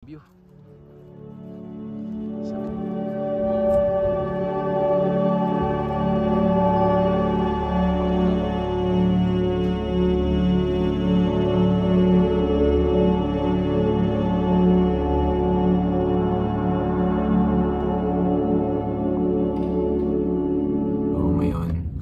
View.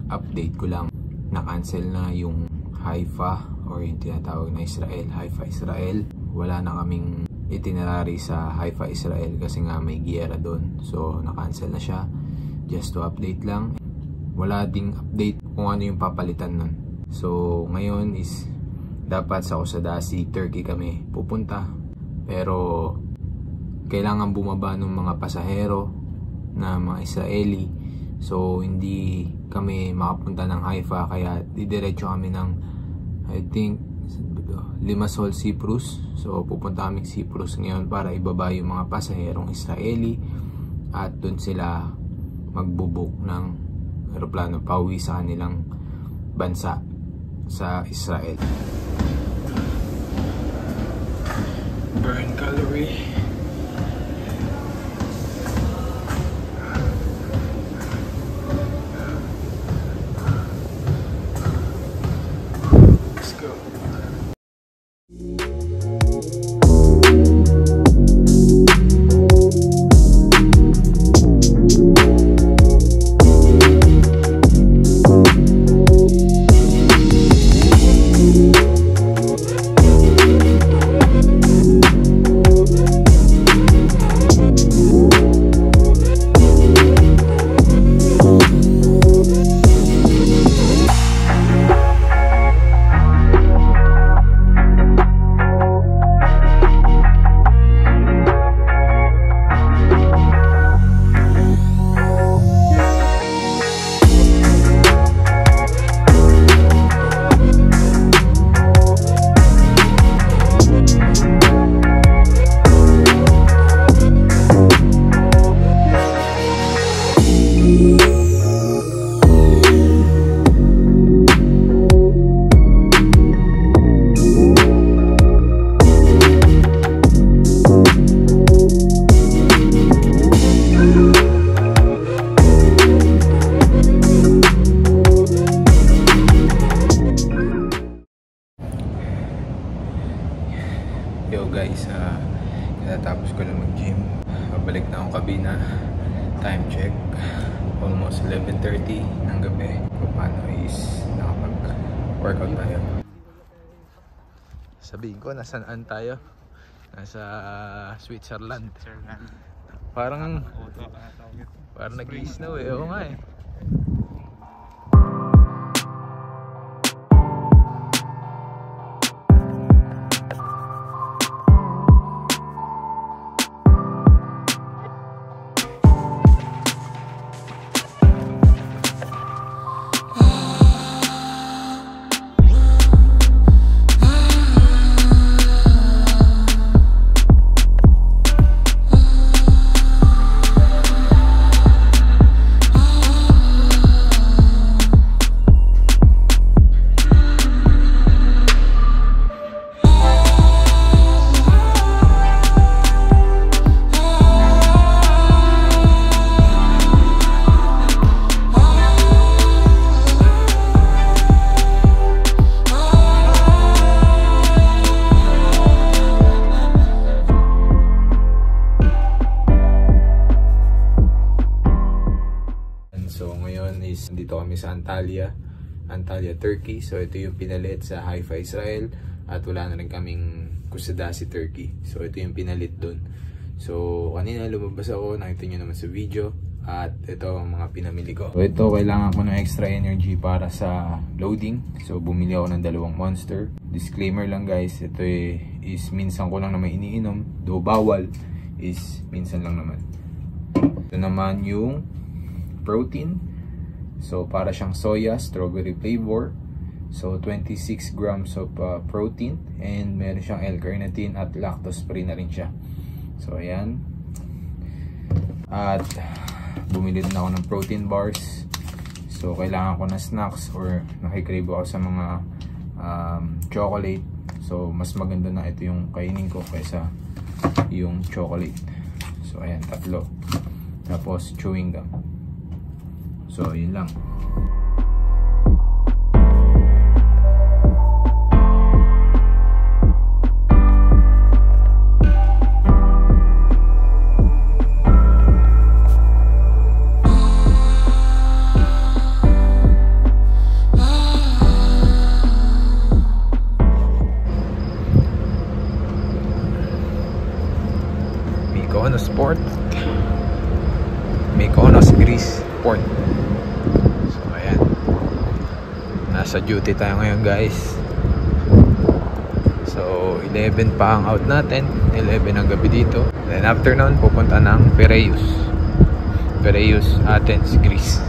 Update ko lang, na-cancel na yung Haifa or yung tinatawag na Israel, Haifa Israel. Wala na kaming itinerary sa Haifa Israel kasi nga may giyera doon, so na-cancel na siya. Just to update lang, wala ding update kung ano yung papalitan nun. So ngayon is dapat sa Kusadasi, Turkey kami pupunta, pero kailangan bumaba ng mga pasahero na mga Israeli. So hindi kami makapunta ng Haifa, kaya didiretso kami ng I think Limassol, Cyprus. So pupunta kami Cyprus ngayon para ibaba yung mga pasaherong Israeli at doon sila magbubuk ng aeroplano pauwi sa kanilang bansa sa Israel. Burn calorie. Yo guys, natapos ko lang mag-gym. Pabalik na akong kabina. Time check, almost 11:30 ng gabi. Paano is nakapag-workout tayo. Sabihin ko, nasaan tayo? Nasa Switzerland. Parang nag-i-snow eh. Oo nga eh. Dito kami sa Antalya, Turkey. So ito yung pinalit sa Haifa, Israel, at wala na rin kaming Kusadasi, Turkey. So ito yung pinalit dun. So kanina lumabas ako, nakita nyo naman sa video, at ito ang mga pinamili ko. So ito, kailangan ko ng extra energy para sa loading. So bumili ako ng 2 Monster. Disclaimer lang guys, ito is minsan ko lang naman iniinom, though bawal, is minsan lang naman. Ito naman yung protein. So para siyang soya, strawberry flavor. So 26 grams of protein, and meron siyang L-carnitine at lactose free na rin siya. So ayan. At bumili din ako ng protein bars. So kailangan ko na snacks or nakikrave ako sa mga chocolate. So mas maganda na ito yung kainin ko kaysa yung chocolate. So ayan, 3. Tapos chewing gum. So yun lang. Mykonos Greece Port. So ayan, nasa duty tayo ngayon guys. So 11 pa ang out natin, 11 ang gabi dito. Then after nun pupunta ng Piraeus, Athens, Greece.